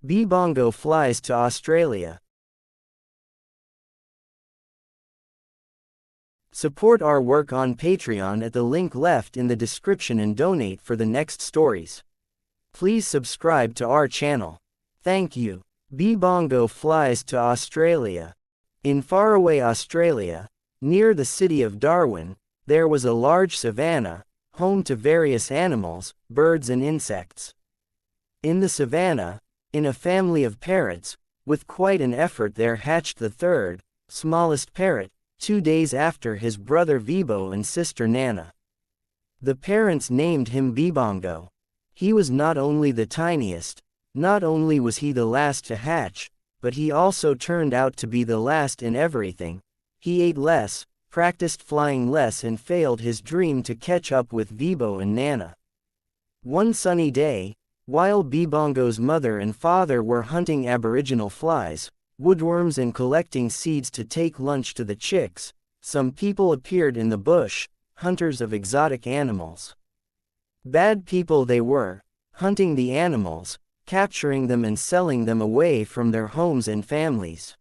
B-Bongo flies to Australia. Support our work on Patreon at the link left in the description and donate for the next stories. Please subscribe to our channel. Thank you. B-Bongo flies to Australia. In faraway Australia, near the city of Darwin, there was a large savanna, home to various animals, birds and insects. In the savanna, in a family of parrots, with quite an effort there hatched the third, smallest parrot, 2 days after his brother Vibo and sister Nana. The parents named him B-Bongo. He was not only the tiniest, not only was he the last to hatch, but he also turned out to be the last in everything. He ate less, practiced flying less and failed his dream to catch up with Vibo and Nana. One sunny day, while B-Bongo's mother and father were hunting aboriginal flies, woodworms and collecting seeds to take lunch to the chicks, some people appeared in the bush, hunters of exotic animals. Bad people they were, hunting the animals, capturing them and selling them away from their homes and families.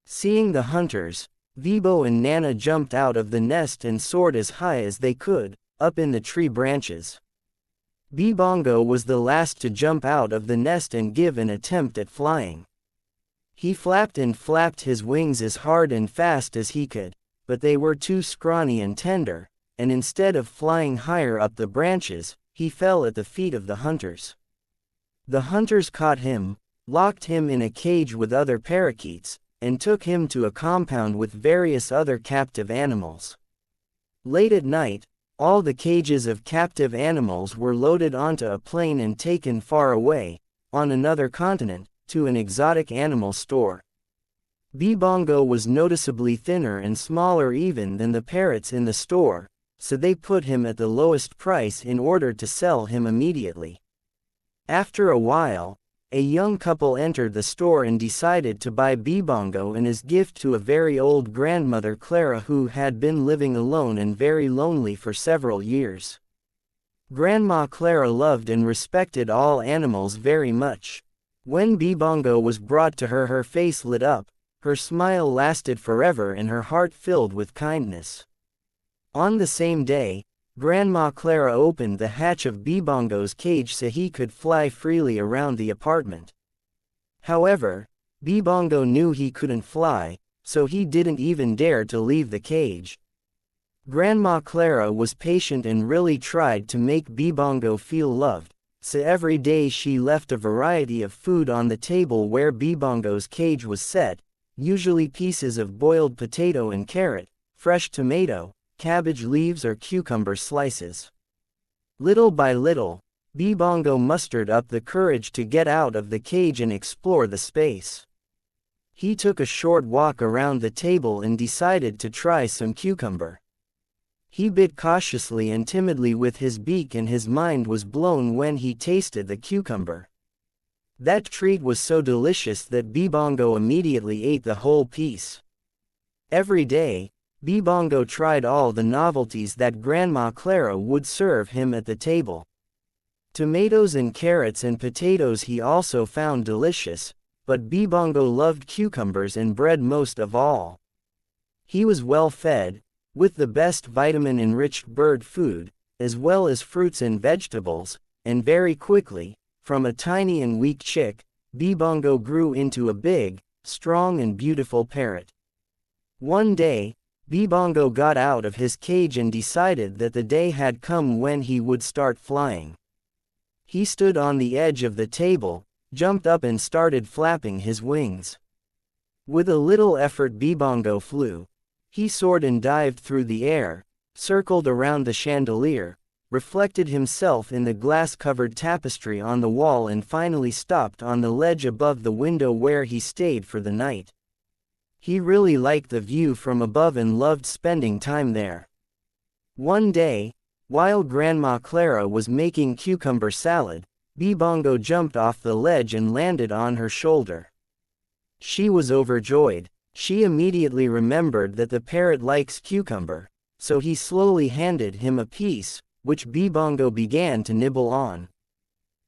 Seeing the hunters, Vibo and Nana jumped out of the nest and soared as high as they could, up in the tree branches. B-Bongo was the last to jump out of the nest and give an attempt at flying. He flapped and flapped his wings as hard and fast as he could, but they were too scrawny and tender, and instead of flying higher up the branches, he fell at the feet of the hunters. The hunters caught him, locked him in a cage with other parakeets, and took him to a compound with various other captive animals. Late at night, all the cages of captive animals were loaded onto a plane and taken far away, on another continent, to an exotic animal store. B-Bongo was noticeably thinner and smaller even than the parrots in the store, so they put him at the lowest price in order to sell him immediately. After a while, a young couple entered the store and decided to buy B-Bongo and his gift to a very old grandmother Clara who had been living alone and very lonely for several years. Grandma Clara loved and respected all animals very much. When B-Bongo was brought to her, her face lit up, her smile lasted forever and her heart filled with kindness. On the same day, Grandma Clara opened the hatch of B-Bongo's cage so he could fly freely around the apartment. However, B-Bongo knew he couldn't fly, so he didn't even dare to leave the cage. Grandma Clara was patient and really tried to make B-Bongo feel loved, so every day she left a variety of food on the table where B-Bongo's cage was set, usually pieces of boiled potato and carrot, fresh tomato, cabbage leaves or cucumber slices. Little by little, B-Bongo mustered up the courage to get out of the cage and explore the space. He took a short walk around the table and decided to try some cucumber. He bit cautiously and timidly with his beak and his mind was blown when he tasted the cucumber. That treat was so delicious that B-Bongo immediately ate the whole piece. Every day, B-Bongo tried all the novelties that Grandma Clara would serve him at the table. Tomatoes and carrots and potatoes he also found delicious, but B-Bongo loved cucumbers and bread most of all. He was well fed, with the best vitamin-enriched bird food, as well as fruits and vegetables, and very quickly, from a tiny and weak chick, B-Bongo grew into a big, strong and beautiful parrot. One day, B-Bongo got out of his cage and decided that the day had come when he would start flying. He stood on the edge of the table, jumped up and started flapping his wings. With a little effort B-Bongo flew. He soared and dived through the air, circled around the chandelier, reflected himself in the glass-covered tapestry on the wall and finally stopped on the ledge above the window where he stayed for the night. He really liked the view from above and loved spending time there. One day, while Grandma Clara was making cucumber salad, B-Bongo jumped off the ledge and landed on her shoulder. She was overjoyed. She immediately remembered that the parrot likes cucumber, so he slowly handed him a piece, which B-Bongo began to nibble on.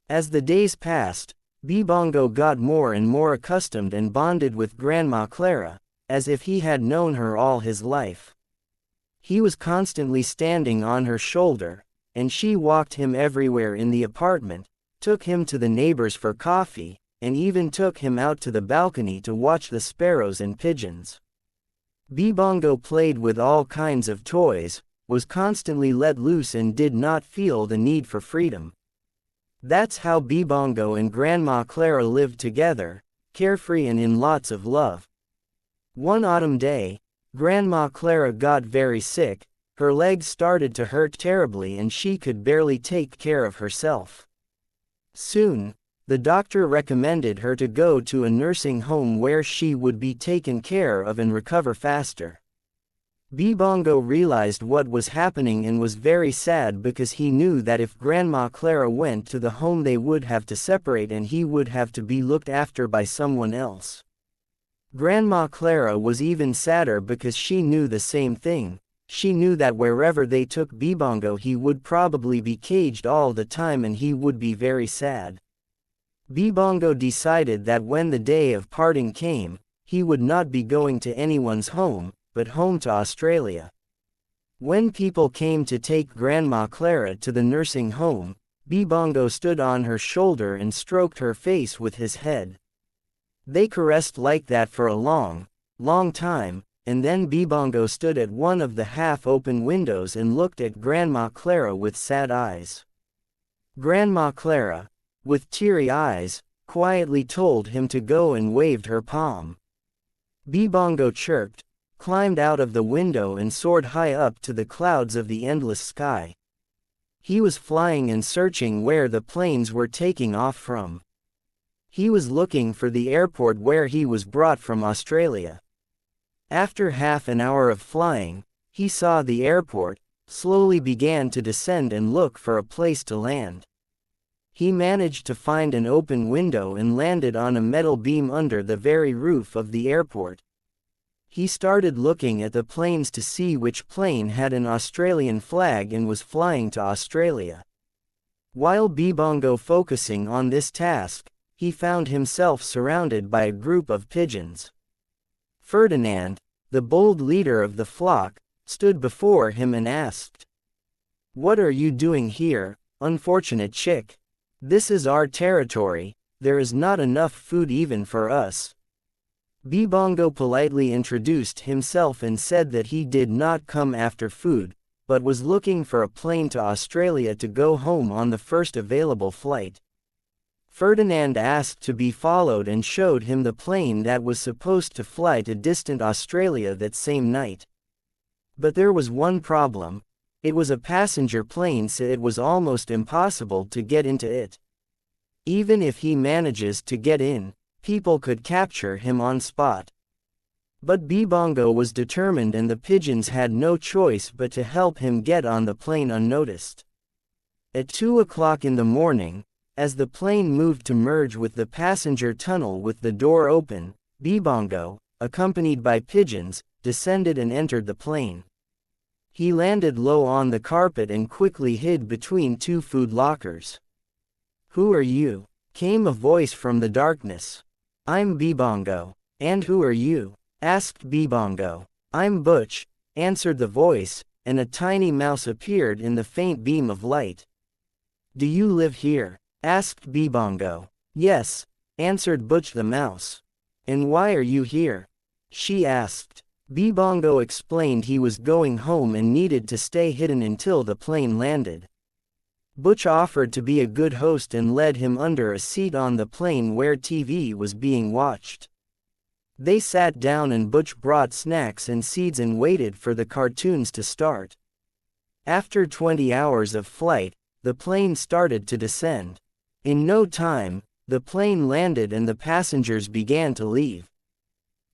As the days passed, Bibongo got more and more accustomed and bonded with Grandma Clara, as if he had known her all his life. He was constantly standing on her shoulder, and she walked him everywhere in the apartment, took him to the neighbors for coffee, and even took him out to the balcony to watch the sparrows and pigeons. Bibongo played with all kinds of toys, was constantly let loose and did not feel the need for freedom. That's how Bibongo and Grandma Clara lived together, carefree and in lots of love. One autumn day, Grandma Clara got very sick, her legs started to hurt terribly and she could barely take care of herself. Soon, the doctor recommended her to go to a nursing home where she would be taken care of and recover faster. Bibongo realized what was happening and was very sad because he knew that if Grandma Clara went to the home they would have to separate and he would have to be looked after by someone else. Grandma Clara was even sadder because she knew the same thing. She knew that wherever they took Bibongo he would probably be caged all the time and he would be very sad. Bibongo decided that when the day of parting came, he would not be going to anyone's home, but home to Australia. When people came to take Grandma Clara to the nursing home, Bibongo stood on her shoulder and stroked her face with his head. They caressed like that for a long, long time, and then Bibongo stood at one of the half-open windows and looked at Grandma Clara with sad eyes. Grandma Clara, with teary eyes, quietly told him to go and waved her palm. Bibongo chirped, climbed out of the window and soared high up to the clouds of the endless sky. He was flying and searching where the planes were taking off from. He was looking for the airport where he was brought from Australia. After half an hour of flying, he saw the airport, slowly began to descend and look for a place to land. He managed to find an open window and landed on a metal beam under the very roof of the airport. He started looking at the planes to see which plane had an Australian flag and was flying to Australia. While Bibongo focusing on this task, he found himself surrounded by a group of pigeons. Ferdinand, the bold leader of the flock, stood before him and asked, "What are you doing here, unfortunate chick? This is our territory, there is not enough food even for us." Bibongo politely introduced himself and said that he did not come after food, but was looking for a plane to Australia to go home on the first available flight. Ferdinand asked to be followed and showed him the plane that was supposed to fly to distant Australia that same night. But there was one problem. It was a passenger plane, so it was almost impossible to get into it. Even if he manages to get in, people could capture him on spot. But Bibongo was determined and the pigeons had no choice but to help him get on the plane unnoticed. At 2 o'clock in the morning, as the plane moved to merge with the passenger tunnel with the door open, Bibongo, accompanied by pigeons, descended and entered the plane. He landed low on the carpet and quickly hid between two food lockers. "Who are you?" came a voice from the darkness. "I'm Bibongo." "And who are you?" asked Bibongo. "I'm Butch," answered the voice, and a tiny mouse appeared in the faint beam of light. "Do you live here?" asked Bibongo. "Yes," answered Butch the mouse. "And why are you here?" she asked. Bibongo explained he was going home and needed to stay hidden until the plane landed. Butch offered to be a good host and led him under a seat on the plane where TV was being watched. They sat down and Butch brought snacks and seeds and waited for the cartoons to start. After 20 hours of flight, the plane started to descend. In no time, the plane landed and the passengers began to leave.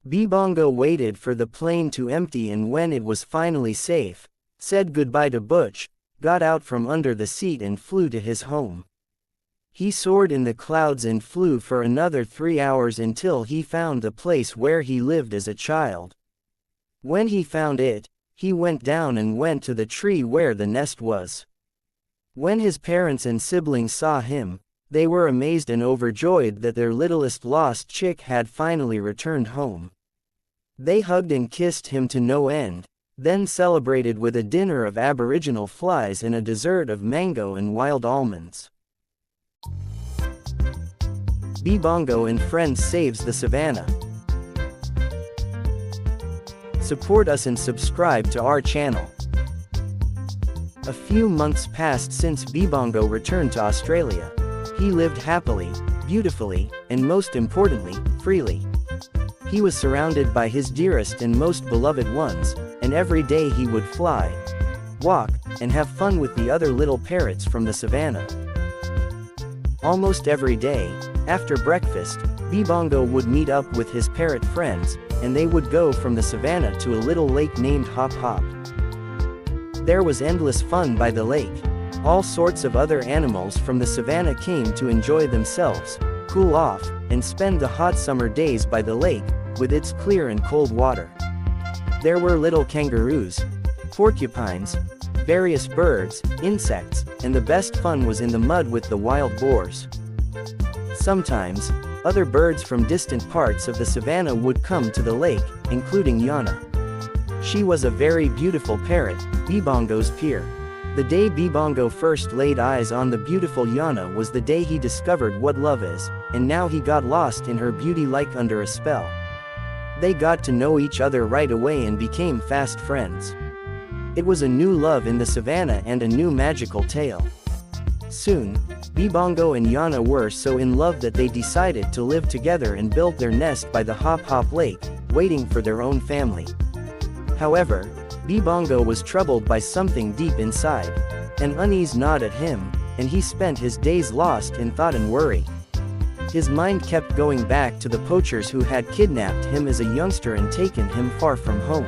Bibongo waited for the plane to empty and when it was finally safe, said goodbye to Butch, got out from under the seat and flew to his home. He soared in the clouds and flew for another 3 hours until he found the place where he lived as a child. When he found it, he went down and went to the tree where the nest was. When his parents and siblings saw him, They were amazed and overjoyed that their littlest lost chick had finally returned home. They hugged and kissed him to no end, then celebrated with a dinner of aboriginal flies and a dessert of mango and wild almonds. Bibongo and Friends saves the savannah. Support us and subscribe to our channel. A few months passed since Bibongo returned to Australia. He lived happily, beautifully, and most importantly, freely. He was surrounded by his dearest and most beloved ones, and every day he would fly, walk, and have fun with the other little parrots from the savannah. Almost every day, after breakfast, Bibongo would meet up with his parrot friends, and they would go from the savannah to a little lake named Hop Hop. There was endless fun by the lake. All sorts of other animals from the savannah came to enjoy themselves, cool off, and spend the hot summer days by the lake, with its clear and cold water. There were little kangaroos, porcupines, various birds, insects, and the best fun was in the mud with the wild boars. Sometimes, other birds from distant parts of the savannah would come to the lake, including Yana. She was a very beautiful parrot, Bibongo's peer. The day Bibongo first laid eyes on the beautiful Yana was the day he discovered what love is, and now he got lost in her beauty like under a spell. They got to know each other right away and became fast friends. It was a new love in the savannah and a new magical tale. Soon, Bibongo and Yana were so in love that they decided to live together and built their nest by the Hop Hop Lake, waiting for their own family. However, Bibongo was troubled by something deep inside. An unease gnawed at him, and he spent his days lost in thought and worry. His mind kept going back to the poachers who had kidnapped him as a youngster and taken him far from home.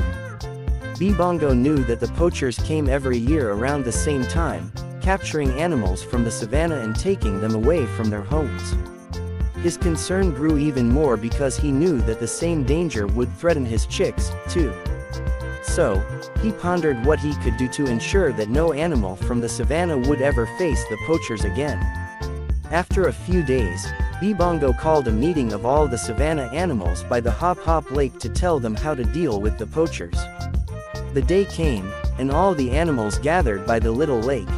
Bibongo knew that the poachers came every year around the same time, capturing animals from the savannah and taking them away from their homes. His concern grew even more because he knew that the same danger would threaten his chicks, too. So, he pondered what he could do to ensure that no animal from the savannah would ever face the poachers again. After a few days, Bibongo called a meeting of all the savannah animals by the Hop Hop Lake to tell them how to deal with the poachers. The day came, and all the animals gathered by the little lake.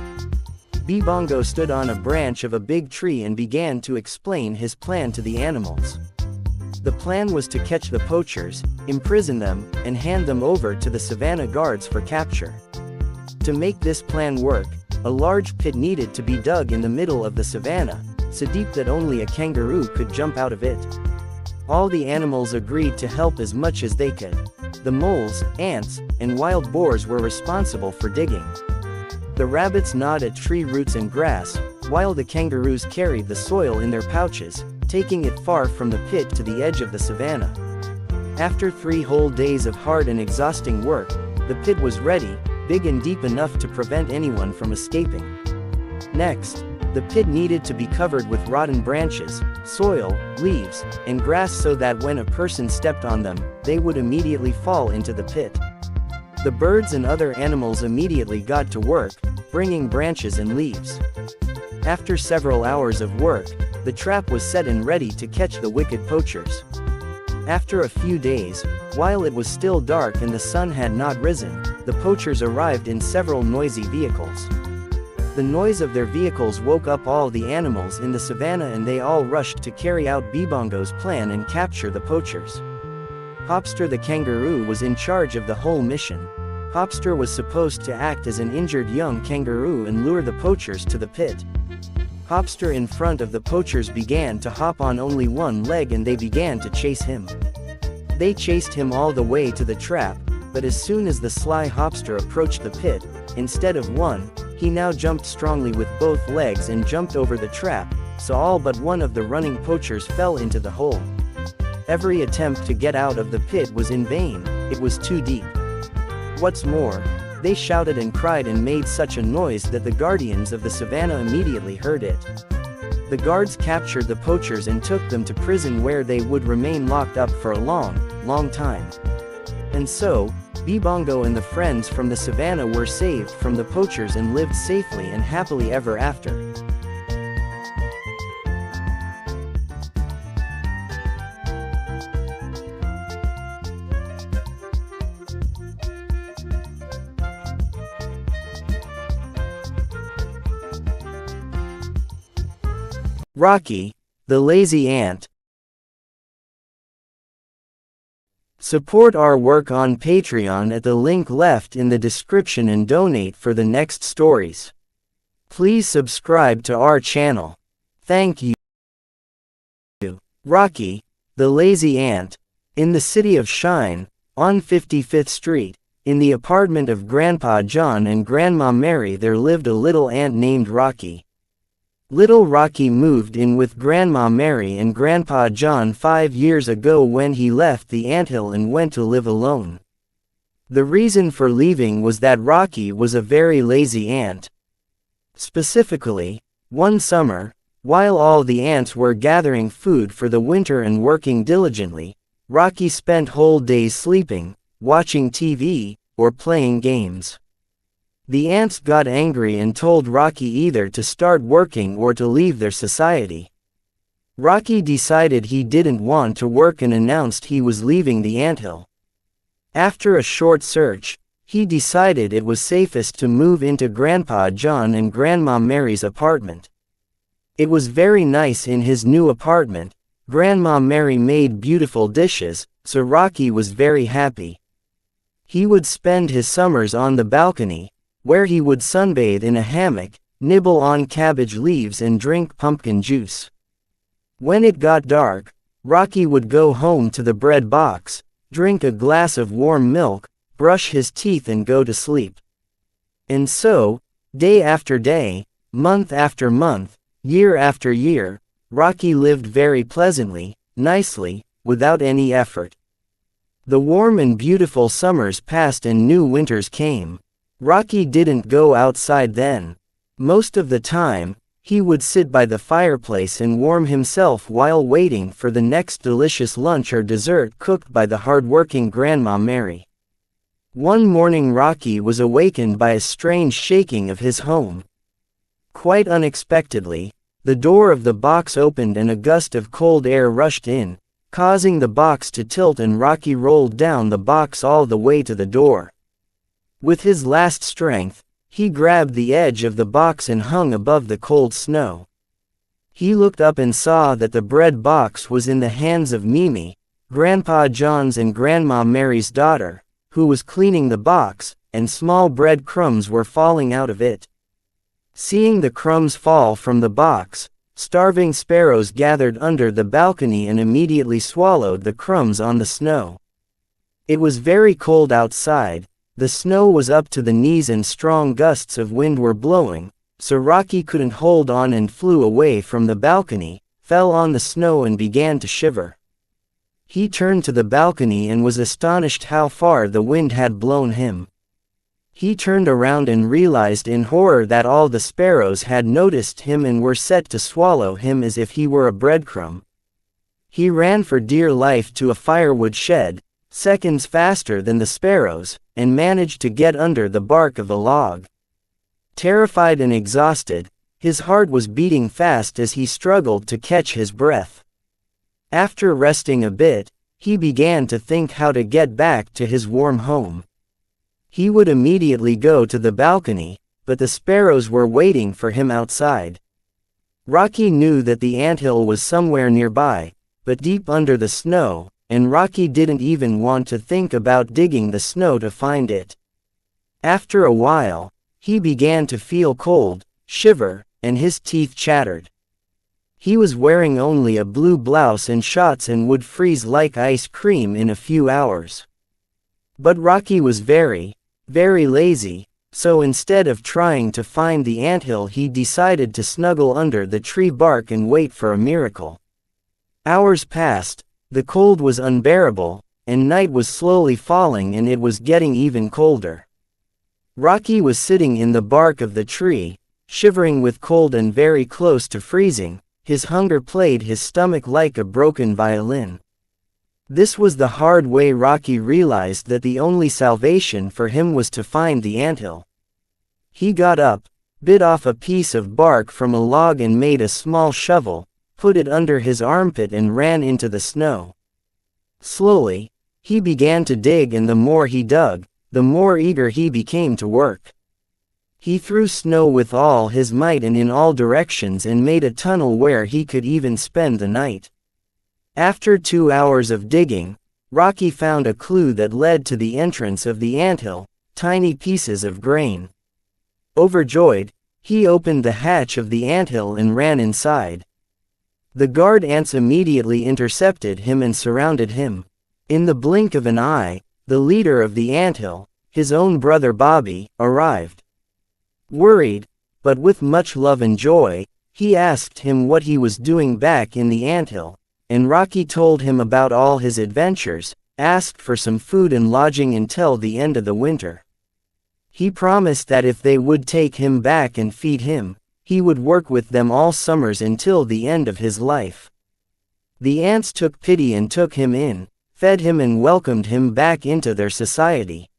Bibongo stood on a branch of a big tree and began to explain his plan to the animals. The plan was to catch the poachers, imprison them, and hand them over to the savannah guards for capture. To make this plan work, a large pit needed to be dug in the middle of the savannah, so deep that only a kangaroo could jump out of it. All the animals agreed to help as much as they could. The moles, ants, and wild boars were responsible for digging. The rabbits gnawed at tree roots and grass, while the kangaroos carried the soil in their pouches, taking it far from the pit to the edge of the savannah. After 3 whole days of hard and exhausting work, the pit was ready, big and deep enough to prevent anyone from escaping. Next, the pit needed to be covered with rotten branches, soil, leaves, and grass so that when a person stepped on them, they would immediately fall into the pit. The birds and other animals immediately got to work, bringing branches and leaves. After several hours of work, the trap was set and ready to catch the wicked poachers. After a few days, while it was still dark and the sun had not risen, the poachers arrived in several noisy vehicles. The noise of their vehicles woke up all the animals in the savannah and they all rushed to carry out Bibongo's plan and capture the poachers. Hopster the kangaroo was in charge of the whole mission. Hopster was supposed to act as an injured young kangaroo and lure the poachers to the pit. Hopster in front of the poachers began to hop on only one leg and they began to chase him. They chased him all the way to the trap, but as soon as the sly Hopster approached the pit, instead of one, he now jumped strongly with both legs and jumped over the trap, so all but one of the running poachers fell into the hole. Every attempt to get out of the pit was in vain, it was too deep. What's more, they shouted and cried and made such a noise that the guardians of the savannah immediately heard it. The guards captured the poachers and took them to prison where they would remain locked up for a long, long time. And so, Bibongo and the friends from the savannah were saved from the poachers and lived safely and happily ever after. Rocky, the lazy ant. Support our work on Patreon at the link left in the description and donate for the next stories. Please subscribe to our channel. Thank you. Rocky, the lazy ant. In the city of Shine, on 55th Street, in the apartment of Grandpa John and Grandma Mary, there lived a little ant named Rocky. Little Rocky moved in with Grandma Mary and Grandpa John 5 years ago when he left the anthill and went to live alone. The reason for leaving was that Rocky was a very lazy ant. Specifically, one summer, while all the ants were gathering food for the winter and working diligently, Rocky spent whole days sleeping, watching TV, or playing games. The ants got angry and told Rocky either to start working or to leave their society. Rocky decided he didn't want to work and announced he was leaving the anthill. After a short search, he decided it was safest to move into Grandpa John and Grandma Mary's apartment. It was very nice in his new apartment. Grandma Mary made beautiful dishes, so Rocky was very happy. He would spend his summers on the balcony, where he would sunbathe in a hammock, nibble on cabbage leaves and drink pumpkin juice. When it got dark, Rocky would go home to the bread box, drink a glass of warm milk, brush his teeth and go to sleep. And so, day after day, month after month, year after year, Rocky lived very pleasantly, nicely, without any effort. The warm and beautiful summers passed and new winters came. Rocky didn't go outside then. Most of the time, he would sit by the fireplace and warm himself while waiting for the next delicious lunch or dessert cooked by the hard-working Grandma Mary. One morning Rocky was awakened by a strange shaking of his home. Quite unexpectedly, the door of the box opened and a gust of cold air rushed in, causing the box to tilt, and Rocky rolled down the box all the way to the door. With his last strength, he grabbed the edge of the box and hung above the cold snow. He looked up and saw that the bread box was in the hands of Mimi, Grandpa John's and Grandma Mary's daughter, who was cleaning the box, and small bread crumbs were falling out of it. Seeing the crumbs fall from the box, starving sparrows gathered under the balcony and immediately swallowed the crumbs on the snow. It was very cold outside. The snow was up to the knees and strong gusts of wind were blowing, so Rocky couldn't hold on and flew away from the balcony, fell on the snow and began to shiver. He turned to the balcony and was astonished how far the wind had blown him. He turned around and realized in horror that all the sparrows had noticed him and were set to swallow him as if he were a breadcrumb. He ran for dear life to a firewood shed, seconds faster than the sparrows, and managed to get under the bark of a log. Terrified and exhausted, his heart was beating fast as he struggled to catch his breath. After resting a bit, he began to think how to get back to his warm home. He would immediately go to the balcony, but the sparrows were waiting for him outside. Rocky knew that the anthill was somewhere nearby, but deep under the snow, and Rocky didn't even want to think about digging the snow to find it. After a while, he began to feel cold, shiver, and his teeth chattered. He was wearing only a blue blouse and shorts and would freeze like ice cream in a few hours. But Rocky was very lazy, so instead of trying to find the anthill, he decided to snuggle under the tree bark and wait for a miracle. Hours passed. The cold was unbearable, and night was slowly falling and it was getting even colder. Rocky was sitting in the bark of the tree, shivering with cold and very close to freezing. His hunger played his stomach like a broken violin. This was the hard way Rocky realized that the only salvation for him was to find the anthill. He got up, bit off a piece of bark from a log and made a small shovel, put it under his armpit and ran into the snow. Slowly, he began to dig, and the more he dug, the more eager he became to work. He threw snow with all his might and in all directions and made a tunnel where he could even spend the night. After 2 hours of digging, Rocky found a clue that led to the entrance of the anthill, tiny pieces of grain. Overjoyed, he opened the hatch of the anthill and ran inside. The guard ants immediately intercepted him and surrounded him. In the blink of an eye, the leader of the anthill, his own brother Bobby, arrived. Worried, but with much love and joy, he asked him what he was doing back in the anthill, and Rocky told him about all his adventures, asked for some food and lodging until the end of the winter. He promised that if they would take him back and feed him, he would work with them all summers until the end of his life. The ants took pity and took him in, fed him and welcomed him back into their society.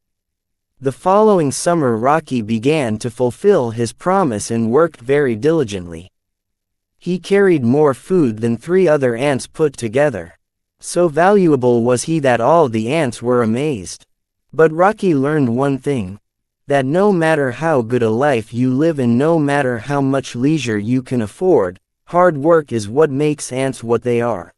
The following summer Rocky began to fulfill his promise and worked very diligently. He carried more food than 3 other ants put together. So valuable was he that all the ants were amazed. But Rocky learned one thing: that no matter how good a life you live and no matter how much leisure you can afford, hard work is what makes ants what they are.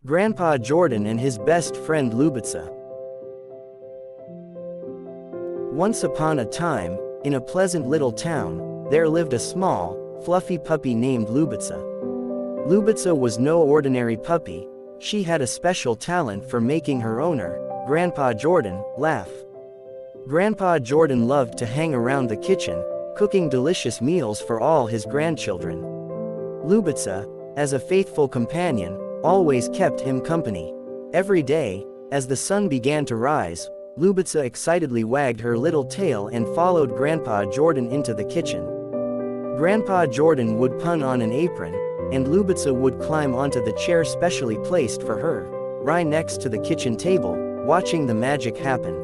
Grandpa Jordan and his best friend Lubitsa. Once upon a time, in a pleasant little town, there lived a small, fluffy puppy named Lubitsa. Lubitsa was no ordinary puppy. She had a special talent for making her owner, Grandpa Jordan, laugh. Grandpa Jordan loved to hang around the kitchen, cooking delicious meals for all his grandchildren. Lubitsa, as a faithful companion, always kept him company. Every day, as the sun began to rise, Lubitsa excitedly wagged her little tail and followed Grandpa Jordan into the kitchen. Grandpa Jordan would put on an apron, and Lubitsa would climb onto the chair specially placed for her, right next to the kitchen table, watching the magic happen.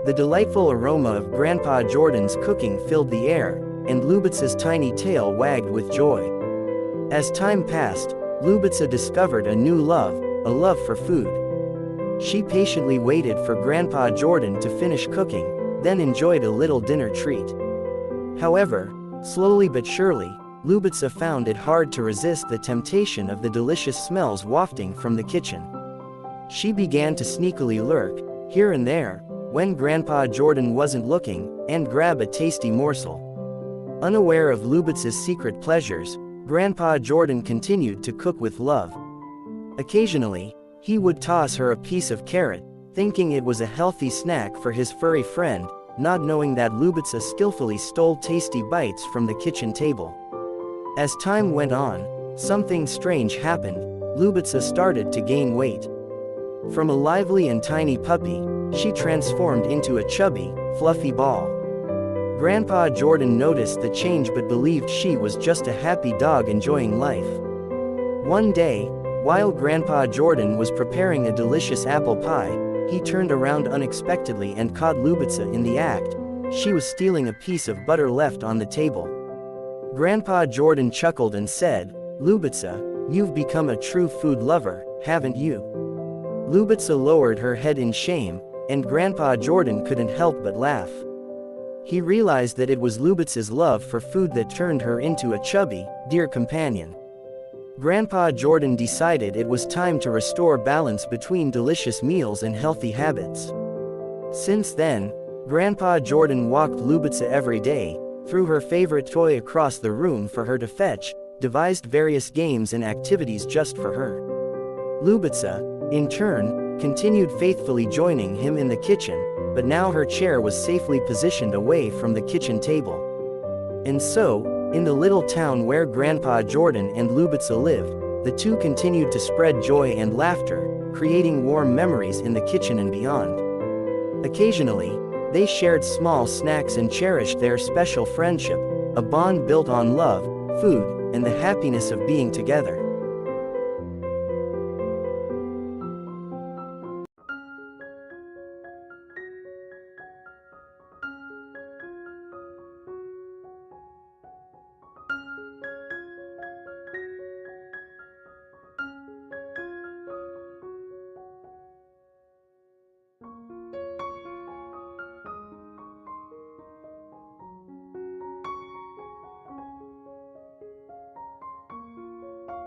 The delightful aroma of Grandpa Jordan's cooking filled the air, and Lubitsa's tiny tail wagged with joy. As time passed, Lubitsa discovered a new love, a love for food. She patiently waited for Grandpa Jordan to finish cooking, then enjoyed a little dinner treat. However, slowly but surely, Lubitsa found it hard to resist the temptation of the delicious smells wafting from the kitchen. She began to sneakily lurk, here and there, when Grandpa Jordan wasn't looking, and grab a tasty morsel. Unaware of Lubitsa's secret pleasures, Grandpa Jordan continued to cook with love. Occasionally, he would toss her a piece of carrot, thinking it was a healthy snack for his furry friend, not knowing that Lubitsa skillfully stole tasty bites from the kitchen table. As time went on, something strange happened. Lubitsa started to gain weight. From a lively and tiny puppy, she transformed into a chubby, fluffy ball. Grandpa Jordan noticed the change but believed she was just a happy dog enjoying life. One day, while Grandpa Jordan was preparing a delicious apple pie, he turned around unexpectedly and caught Lubitsa in the act. She was stealing a piece of butter left on the table. Grandpa Jordan chuckled and said, "Lubitsa, you've become a true food lover, haven't you?" Lubitsa lowered her head in shame, and Grandpa Jordan couldn't help but laugh. He realized that it was Lubitsa's love for food that turned her into a chubby, dear companion. Grandpa Jordan decided it was time to restore balance between delicious meals and healthy habits. Since then, Grandpa Jordan walked Lubitsa every day, threw her favorite toy across the room for her to fetch, devised various games and activities just for her. Lubitsa, in turn, continued faithfully joining him in the kitchen, but now her chair was safely positioned away from the kitchen table. And so, in the little town where Grandpa Jordan and Lubitsa lived, the two continued to spread joy and laughter, creating warm memories in the kitchen and beyond. Occasionally, they shared small snacks and cherished their special friendship, a bond built on love, food, and the happiness of being together.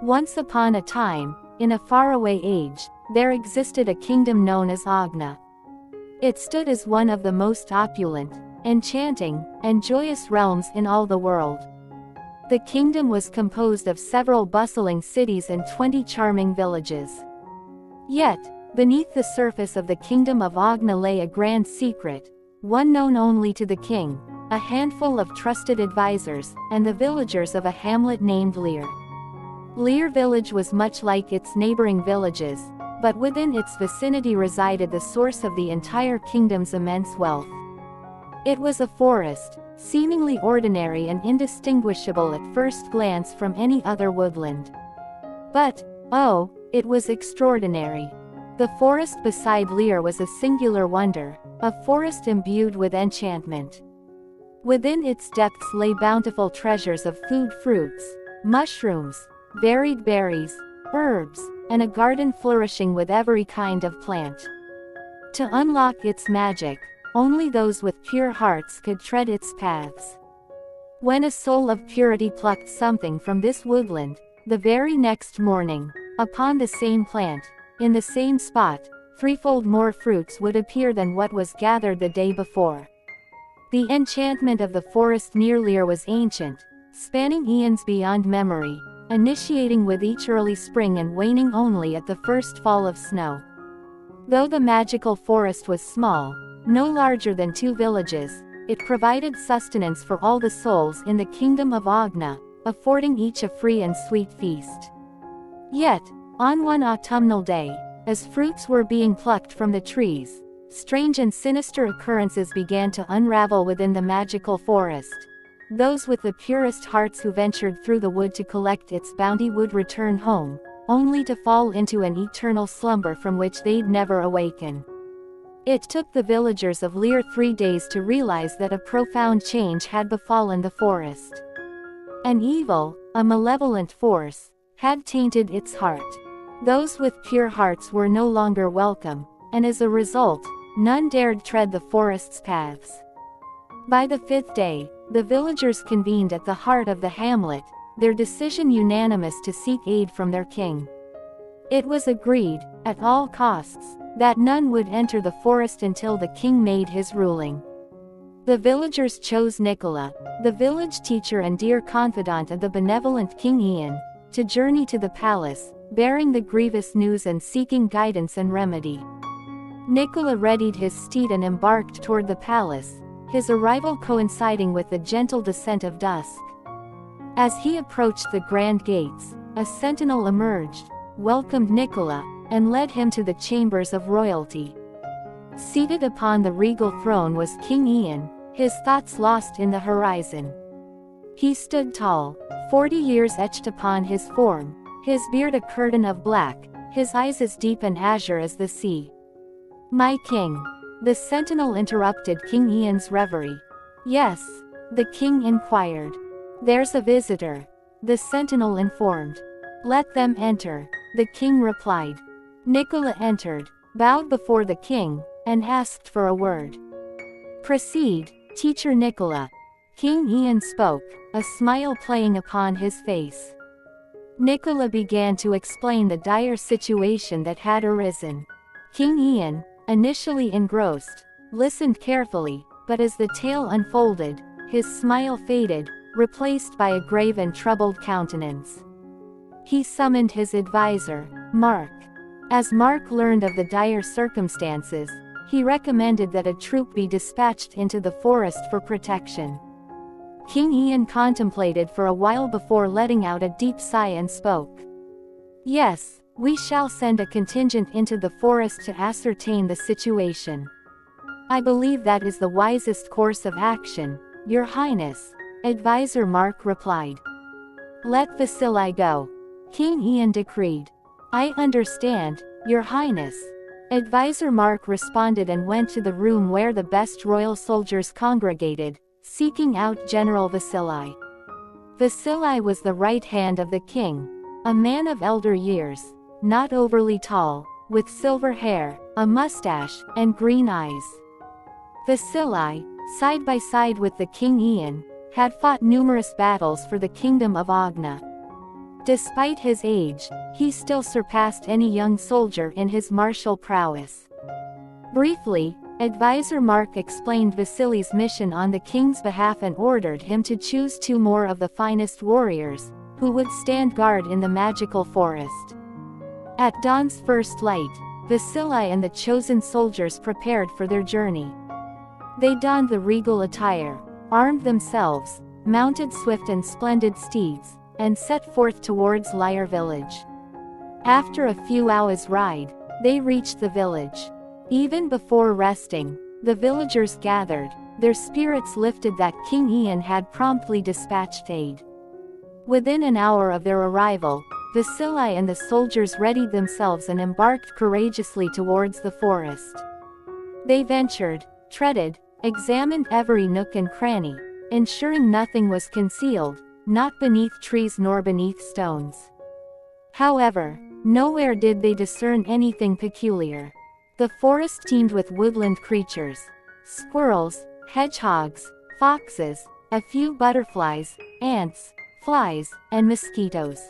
Once upon a time, in a faraway age, there existed a kingdom known as Agna. It stood as one of the most opulent, enchanting, and joyous realms in all the world. The kingdom was composed of several bustling cities and 20 charming villages. Yet, beneath the surface of the kingdom of Agna lay a grand secret, one known only to the king, a handful of trusted advisors, and the villagers of a hamlet named Lear. Lear village was much like its neighboring villages, but within its vicinity resided the source of the entire kingdom's immense wealth. It was a forest, seemingly ordinary and indistinguishable at first glance from any other woodland. But, oh, it was extraordinary. The forest beside Lear was a singular wonder, a forest imbued with enchantment. Within its depths lay bountiful treasures of food, fruits, mushrooms, varied berries, herbs, and a garden flourishing with every kind of plant. To unlock its magic, only those with pure hearts could tread its paths. When a soul of purity plucked something from this woodland, the very next morning, upon the same plant, in the same spot, threefold more fruits would appear than what was gathered the day before. The enchantment of the forest near Lear was ancient, spanning eons beyond memory, initiating with each early spring and waning only at the first fall of snow. Though the magical forest was small, no larger than 2 villages, it provided sustenance for all the souls in the kingdom of Agna, affording each a free and sweet feast. Yet, on one autumnal day, as fruits were being plucked from the trees, strange and sinister occurrences began to unravel within the magical forest. Those with the purest hearts who ventured through the wood to collect its bounty would return home, only to fall into an eternal slumber from which they'd never awaken. It took the villagers of Lear 3 days to realize that a profound change had befallen the forest. An evil, a malevolent force, had tainted its heart. Those with pure hearts were no longer welcome, and as a result, none dared tread the forest's paths. By the 5th day, the villagers convened at the heart of the hamlet, their decision unanimous to seek aid from their king. It was agreed, at all costs, that none would enter the forest until the king made his ruling. The villagers chose Nicola, the village teacher and dear confidant of the benevolent King Ian, to journey to the palace, bearing the grievous news and seeking guidance and remedy. Nicola readied his steed and embarked toward the palace, his arrival coinciding with the gentle descent of dusk. As he approached the grand gates, a sentinel emerged, welcomed Nicola, and led him to the chambers of royalty. Seated upon the regal throne was King Ian, his thoughts lost in the horizon. He stood tall, 40 years etched upon his form, his beard a curtain of black, his eyes as deep and azure as the sea. "My king," the sentinel interrupted King Ian's reverie. "Yes?" the king inquired. "There's a visitor," the sentinel informed. "Let them enter," the king replied. Nicola entered, bowed before the king, and asked for a word. "Proceed, teacher Nicola," King Ian spoke, a smile playing upon his face. Nicola began to explain the dire situation that had arisen. King Ian, initially engrossed, listened carefully, but as the tale unfolded, his smile faded, replaced by a grave and troubled countenance. He summoned his advisor, Mark. As Mark learned of the dire circumstances, he recommended that a troop be dispatched into the forest for protection. King Ian contemplated for a while before letting out a deep sigh and spoke. "Yes, we shall send a contingent into the forest to ascertain the situation. I believe that is the wisest course of action, Your Highness," Advisor Mark replied. "Let Vasili go," King Ian decreed. "I understand, Your Highness," Advisor Mark responded and went to the room where the best royal soldiers congregated, seeking out General Vasili. Vasili was the right hand of the king, a man of elder years, not overly tall, with silver hair, a mustache, and green eyes. Vasili, side by side with the King Ian, had fought numerous battles for the kingdom of Agna. Despite his age, he still surpassed any young soldier in his martial prowess. Briefly, advisor Mark explained Vasily's mission on the king's behalf and ordered him to choose 2 more of the finest warriors, who would stand guard in the magical forest. At dawn's first light, Vasily and the chosen soldiers prepared for their journey. They donned the regal attire, armed themselves, mounted swift and splendid steeds, and set forth towards Lyre village. After a few hours' ride, they reached the village. Even before resting, the villagers gathered, their spirits lifted that King Ian had promptly dispatched aid. Within an hour of their arrival, Vasily and the soldiers readied themselves and embarked courageously towards the forest. They ventured, treaded, examined every nook and cranny, ensuring nothing was concealed, not beneath trees nor beneath stones. However, nowhere did they discern anything peculiar. The forest teemed with woodland creatures: squirrels, hedgehogs, foxes, a few butterflies, ants, flies, and mosquitoes.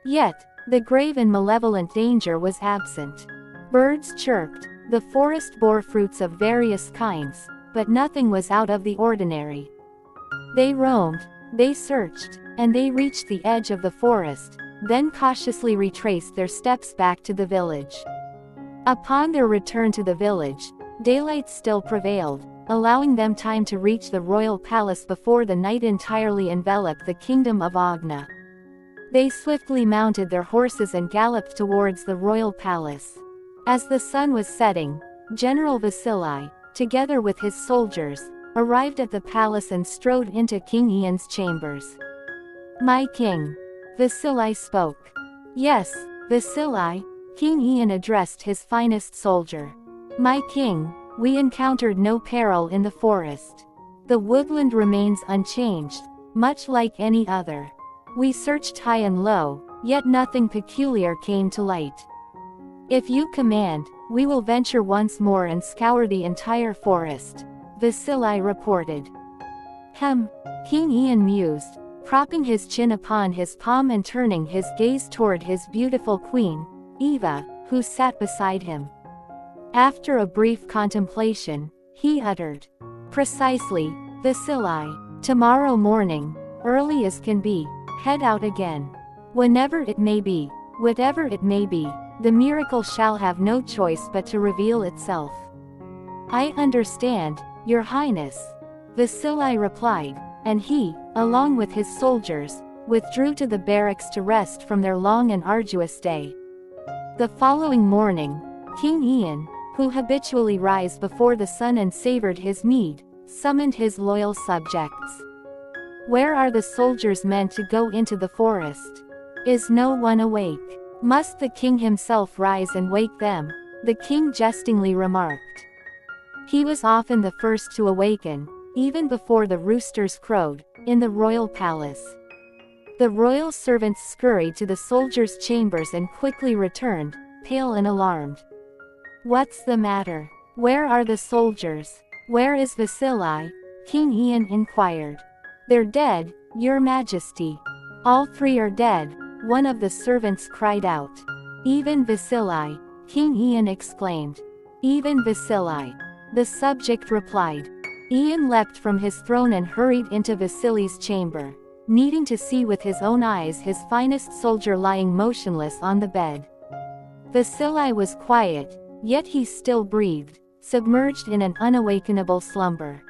Yet, the grave and malevolent danger was absent. Birds chirped, the forest bore fruits of various kinds, but nothing was out of the ordinary. They roamed, they searched, and they reached the edge of the forest, then cautiously retraced their steps back to the village. Upon their return to the village, daylight still prevailed, allowing them time to reach the royal palace before the night entirely enveloped the kingdom of Agna. They swiftly mounted their horses and galloped towards the royal palace. As the sun was setting, General Vasily, together with his soldiers, arrived at the palace and strode into King Ian's chambers. "My king," Vasily spoke. "Yes, Vasily," King Ian addressed his finest soldier. "My king, we encountered no peril in the forest. The woodland remains unchanged, much like any other. We searched high and low, yet nothing peculiar came to light. If you command, we will venture once more and scour the entire forest," Vasily reported. King Ian mused, propping his chin upon his palm and turning his gaze toward his beautiful queen, Eva, who sat beside him. After a brief contemplation, he uttered, "Precisely, Vasily. Tomorrow morning, early as can be, head out again. Whenever it may be, whatever it may be, the miracle shall have no choice but to reveal itself." "I understand, Your Highness," Vasily replied, and he, along with his soldiers, withdrew to the barracks to rest from their long and arduous day. The following morning, King Ian, who habitually rose before the sun and savored his mead, summoned his loyal subjects. "Where are the soldiers meant to go into the forest? Is no one awake? Must the king himself rise and wake them?" the king jestingly remarked. He was often the first to awaken, even before the roosters crowed, in the royal palace. The royal servants scurried to the soldiers' chambers and quickly returned, pale and alarmed. "What's the matter? Where are the soldiers? Where is Vasily?" King Ian inquired. "They're dead, Your Majesty. All 3 are dead," one of the servants cried out. "Even Vasily?" King Ian exclaimed. "Even Vasily," the subject replied. Ian leapt from his throne and hurried into Vasily's chamber, needing to see with his own eyes his finest soldier lying motionless on the bed. Vasily was quiet, yet he still breathed, submerged in an unawakenable slumber.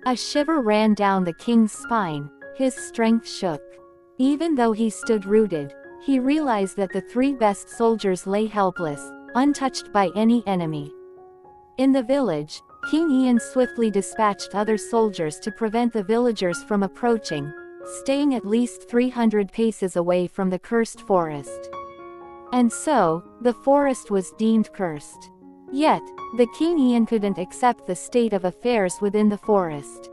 A shiver ran down the king's spine, his strength shook. Even though he stood rooted, he realized that the 3 best soldiers lay helpless, untouched by any enemy. In the village, King Ian swiftly dispatched other soldiers to prevent the villagers from approaching, staying at least 300 paces away from the cursed forest. And so, the forest was deemed cursed. Yet, the King Ian couldn't accept the state of affairs within the forest.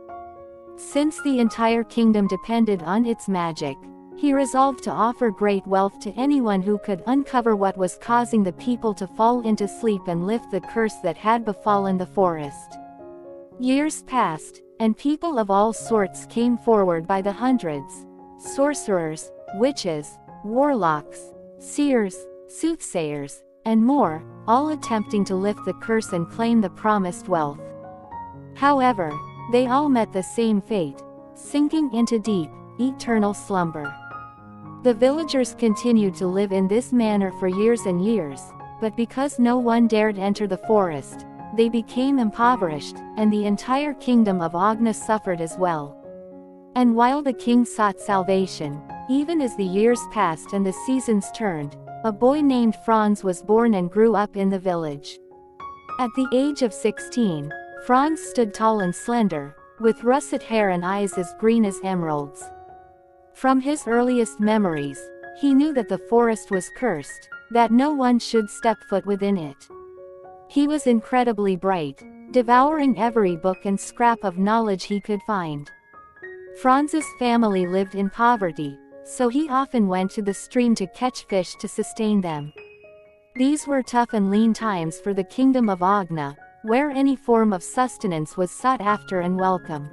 Since the entire kingdom depended on its magic, he resolved to offer great wealth to anyone who could uncover what was causing the people to fall into sleep and lift the curse that had befallen the forest. Years passed, and people of all sorts came forward by the hundreds. Sorcerers, witches, warlocks, seers, soothsayers, and more, all attempting to lift the curse and claim the promised wealth. However, they all met the same fate, sinking into deep, eternal slumber. The villagers continued to live in this manner for years and years, but because no one dared enter the forest, they became impoverished, and the entire kingdom of Agna suffered as well. And while the king sought salvation, even as the years passed and the seasons turned, a boy named Franz was born and grew up in the village. At the age of 16, Franz stood tall and slender, with russet hair and eyes as green as emeralds. From his earliest memories, he knew that the forest was cursed, that no one should step foot within it. He was incredibly bright, devouring every book and scrap of knowledge he could find. Franz's family lived in poverty, so he often went to the stream to catch fish to sustain them. These were tough and lean times for the kingdom of Agna, where any form of sustenance was sought after and welcome.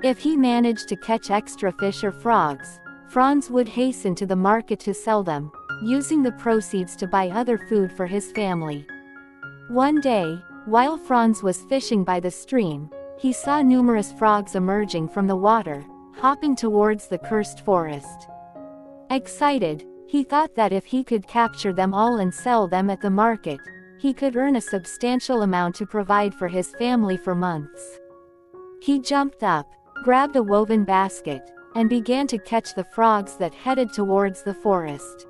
If he managed to catch extra fish or frogs, Franz would hasten to the market to sell them, using the proceeds to buy other food for his family. One day, while Franz was fishing by the stream, he saw numerous frogs emerging from the water, hopping towards the cursed forest. Excited, he thought that if he could capture them all and sell them at the market, he could earn a substantial amount to provide for his family for months. He jumped up, grabbed a woven basket, and began to catch the frogs that headed towards the forest.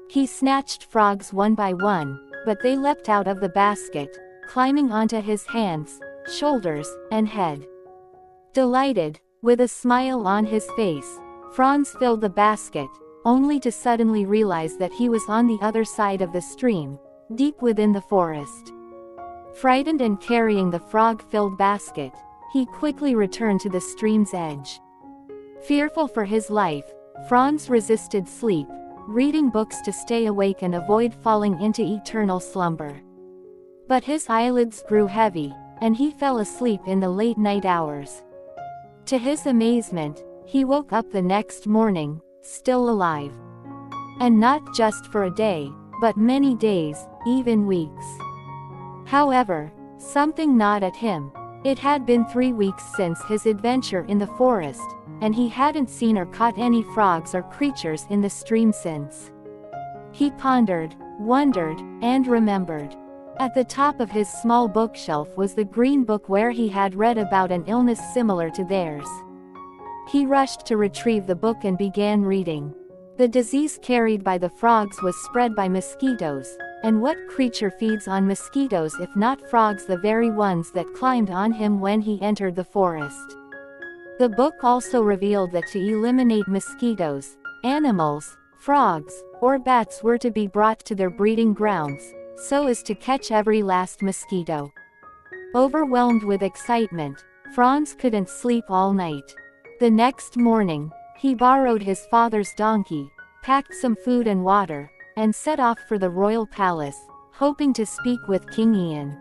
He snatched frogs one by one, but they leapt out of the basket, climbing onto his hands, shoulders, and head. Delighted, with a smile on his face, Franz filled the basket, only to suddenly realize that he was on the other side of the stream, deep within the forest. Frightened and carrying the frog-filled basket, he quickly returned to the stream's edge. Fearful for his life, Franz resisted sleep, reading books to stay awake and avoid falling into eternal slumber. But his eyelids grew heavy, and he fell asleep in the late night hours. To his amazement, he woke up the next morning, still alive. And not just for a day, but many days, even weeks. However, something gnawed at him. It had been 3 weeks since his adventure in the forest, and he hadn't seen or caught any frogs or creatures in the stream since. He pondered, wondered, and remembered. At the top of his small bookshelf was the green book where he had read about an illness similar to theirs. He rushed to retrieve the book and began reading. The disease carried by the frogs was spread by mosquitoes, and what creature feeds on mosquitoes if not frogs, the very ones that climbed on him when he entered the forest? The book also revealed that to eliminate mosquitoes, animals, frogs, or bats were to be brought to their breeding grounds, so as to catch every last mosquito. Overwhelmed with excitement, Franz couldn't sleep all night. The next morning, he borrowed his father's donkey, packed some food and water, and set off for the royal palace, hoping to speak with King Ian.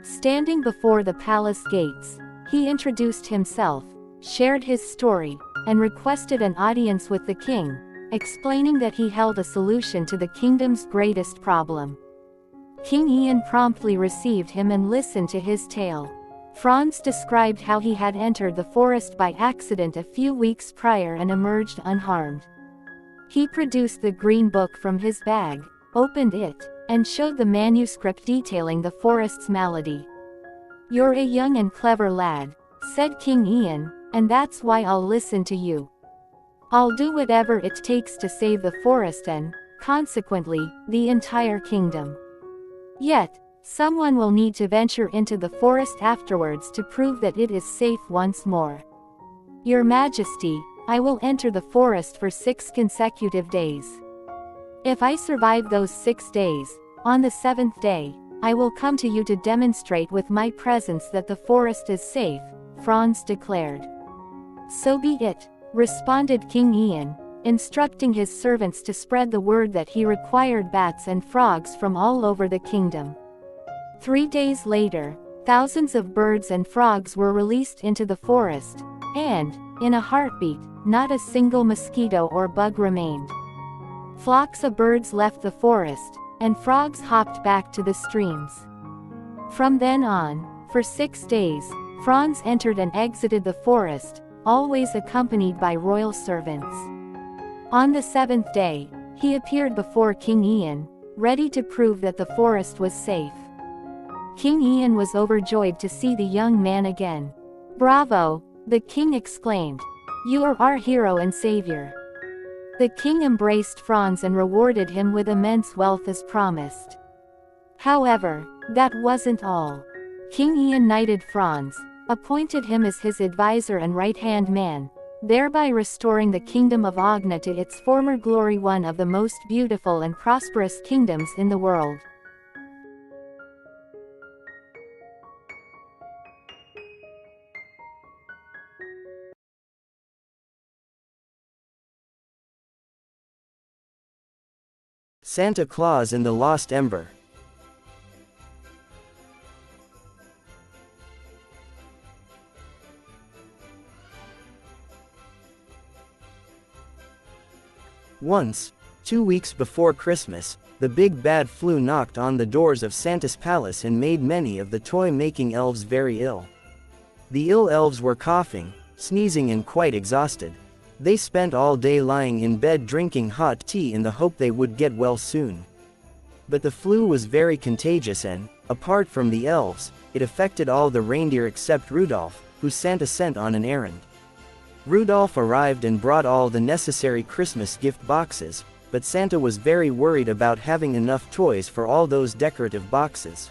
Standing before the palace gates, he introduced himself, shared his story, and requested an audience with the king, explaining that he held a solution to the kingdom's greatest problem. King Ian promptly received him and listened to his tale. Franz described how he had entered the forest by accident a few weeks prior and emerged unharmed. He produced the green book from his bag, opened it, and showed the manuscript detailing the forest's malady. "You're a young and clever lad," said King Ian, "and that's why I'll listen to you. I'll do whatever it takes to save the forest and, consequently, the entire kingdom. Yet, someone will need to venture into the forest afterwards to prove that it is safe once more. Your Majesty, I will enter the forest for 6 consecutive days. If I survive those 6 days, on the 7th day, I will come to you to demonstrate with my presence that the forest is safe," Franz declared. "So be it," responded King Ian, instructing his servants to spread the word that he required bats and frogs from all over the kingdom. 3 days later, thousands of birds and frogs were released into the forest, and, in a heartbeat, not a single mosquito or bug remained. Flocks of birds left the forest, and frogs hopped back to the streams. From then on, for 6 days, Franz entered and exited the forest, always accompanied by royal servants. On the 7th day, he appeared before King Ian, ready to prove that the forest was safe. King Ian was overjoyed to see the young man again. "Bravo!" the king exclaimed. "You are our hero and savior." The king embraced Franz and rewarded him with immense wealth as promised. However, that wasn't all. King Ian knighted Franz, appointed him as his advisor and right-hand man, thereby restoring the kingdom of Agna to its former glory, one of the most beautiful and prosperous kingdoms in the world. Santa Claus and the Lost Ember. Once, 2 weeks before Christmas, the big bad flu knocked on the doors of Santa's palace and made many of the toy-making elves very ill. The ill elves were coughing, sneezing and quite exhausted. They spent all day lying in bed drinking hot tea in the hope they would get well soon. But the flu was very contagious and, apart from the elves, it affected all the reindeer except Rudolph, who Santa sent on an errand. Rudolph arrived and brought all the necessary Christmas gift boxes, but Santa was very worried about having enough toys for all those decorative boxes.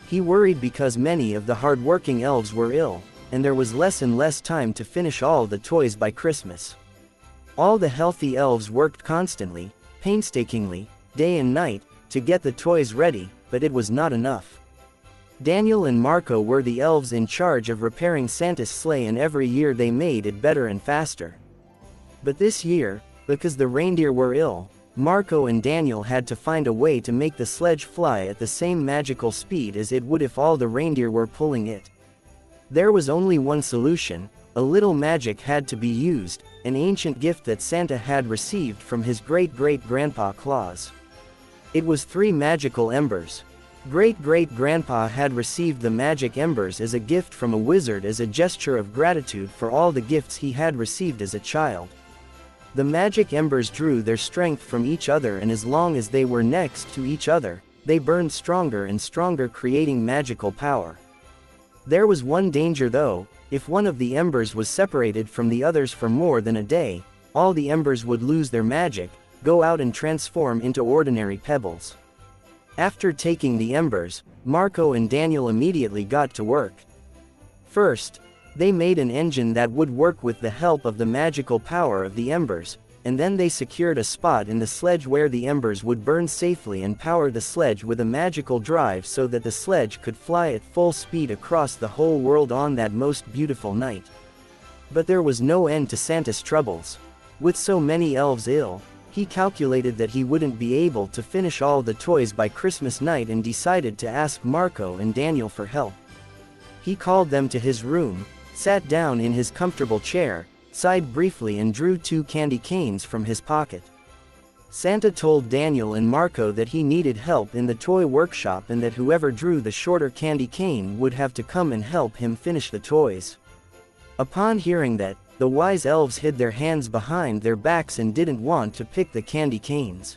He worried because many of the hard-working elves were ill, and there was less and less time to finish all the toys by Christmas. All the healthy elves worked constantly, painstakingly, day and night, to get the toys ready, but it was not enough. Daniel and Marco were the elves in charge of repairing Santa's sleigh, and every year they made it better and faster. But this year, because the reindeer were ill, Marco and Daniel had to find a way to make the sledge fly at the same magical speed as it would if all the reindeer were pulling it. There was only one solution: a little magic had to be used, an ancient gift that Santa had received from his great-great-grandpa Claus. It was 3 magical embers. Great-great-grandpa had received the magic embers as a gift from a wizard as a gesture of gratitude for all the gifts he had received as a child. The magic embers drew their strength from each other, and as long as they were next to each other, they burned stronger and stronger, creating magical power. There was one danger though: if one of the embers was separated from the others for more than a day, all the embers would lose their magic, go out and transform into ordinary pebbles. After taking the embers, Marco and Daniel immediately got to work. First, they made an engine that would work with the help of the magical power of the embers, and then they secured a spot in the sledge where the embers would burn safely and power the sledge with a magical drive so that the sledge could fly at full speed across the whole world on that most beautiful night. But there was no end to Santa's troubles. With so many elves ill, he calculated that he wouldn't be able to finish all the toys by Christmas night and decided to ask Marco and Daniel for help. He called them to his room, sat down in his comfortable chair, sighed briefly and drew 2 candy canes from his pocket. Santa told Daniel and Marco that he needed help in the toy workshop and that whoever drew the shorter candy cane would have to come and help him finish the toys. Upon hearing that, the wise elves hid their hands behind their backs and didn't want to pick the candy canes.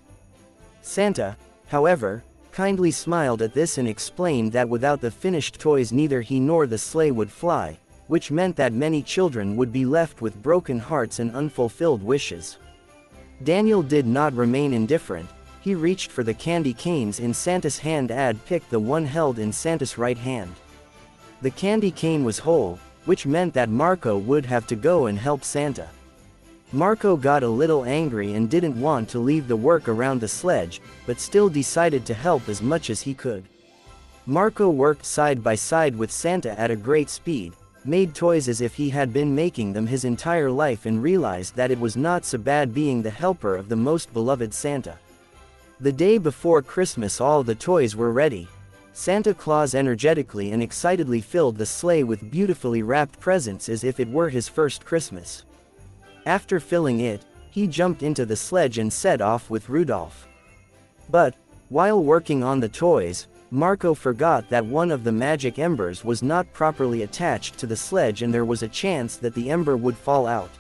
Santa, however, kindly smiled at this and explained that without the finished toys neither he nor the sleigh would fly, which meant that many children would be left with broken hearts and unfulfilled wishes. Daniel did not remain indifferent. He reached for the candy canes in Santa's hand and picked the one held in Santa's right hand. The candy cane was whole, which meant that Marco would have to go and help Santa. Marco got a little angry and didn't want to leave the work around the sledge, but still decided to help as much as he could. Marco worked side by side with Santa at a great speed, made toys as if he had been making them his entire life, and realized that it was not so bad being the helper of the most beloved Santa. The day before Christmas all the toys were ready. Santa Claus energetically and excitedly filled the sleigh with beautifully wrapped presents as if it were his first Christmas. After filling it, He jumped into the sledge and set off with Rudolph. But, while working on the toys, Marco forgot that one of the magic embers was not properly attached to the sledge and there was a chance that the ember would fall out.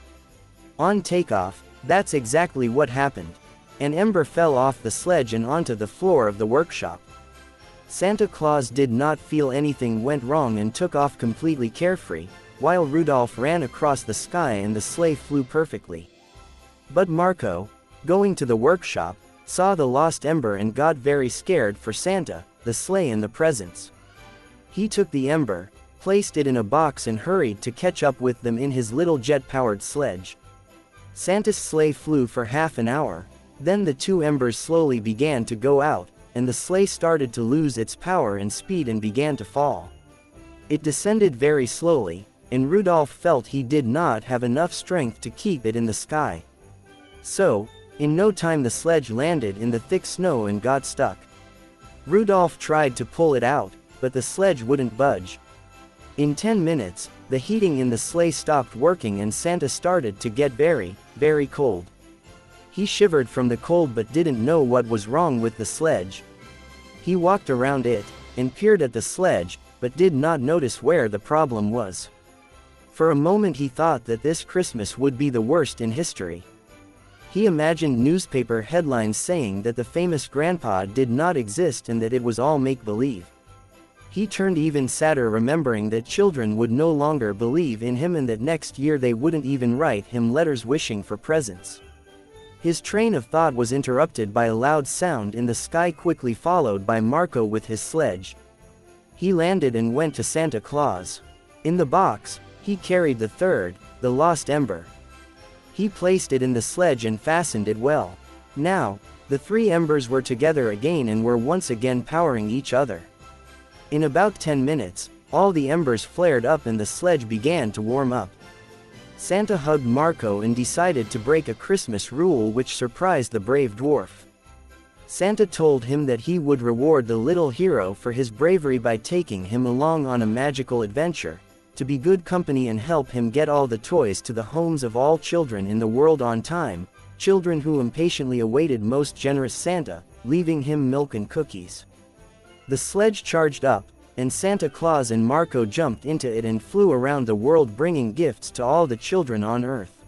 On takeoff, that's exactly what happened. An ember fell off the sledge and onto the floor of the workshop. Santa Claus did not feel anything went wrong and took off completely carefree, while Rudolph ran across the sky and the sleigh flew perfectly. But Marco, going to the workshop, saw the lost ember and got very scared for Santa, the sleigh and the presents. He took the ember, placed it in a box and hurried to catch up with them in his little jet-powered sledge. Santa's sleigh flew for half an hour, then the two embers slowly began to go out, and the sleigh started to lose its power and speed and began to fall. It descended very slowly, and Rudolph felt he did not have enough strength to keep it in the sky. So, in no time the sledge landed in the thick snow and got stuck. Rudolph tried to pull it out, but the sledge wouldn't budge. In 10 minutes, the heating in the sleigh stopped working and Santa started to get very, very cold. He shivered from the cold but didn't know what was wrong with the sledge. He walked around it, and peered at the sledge, but did not notice where the problem was. For a moment he thought that this Christmas would be the worst in history. He imagined newspaper headlines saying that the famous grandpa did not exist and that it was all make-believe. He turned even sadder remembering that children would no longer believe in him and that next year they wouldn't even write him letters wishing for presents. His train of thought was interrupted by a loud sound in the sky, quickly followed by Marco with his sledge. He landed and went to Santa Claus. In the box, he carried the third, the lost ember. He placed it in the sledge and fastened it well. Now, the three embers were together again and were once again powering each other. In about 10 minutes, all the embers flared up and the sledge began to warm up. Santa hugged Marco and decided to break a Christmas rule which surprised the brave dwarf. Santa told him that he would reward the little hero for his bravery by taking him along on a magical adventure, to be good company and help him get all the toys to the homes of all children in the world on time, children who impatiently awaited most generous Santa, leaving him milk and cookies. The sledge charged up, and Santa Claus and Marco jumped into it and flew around the world bringing gifts to all the children on Earth.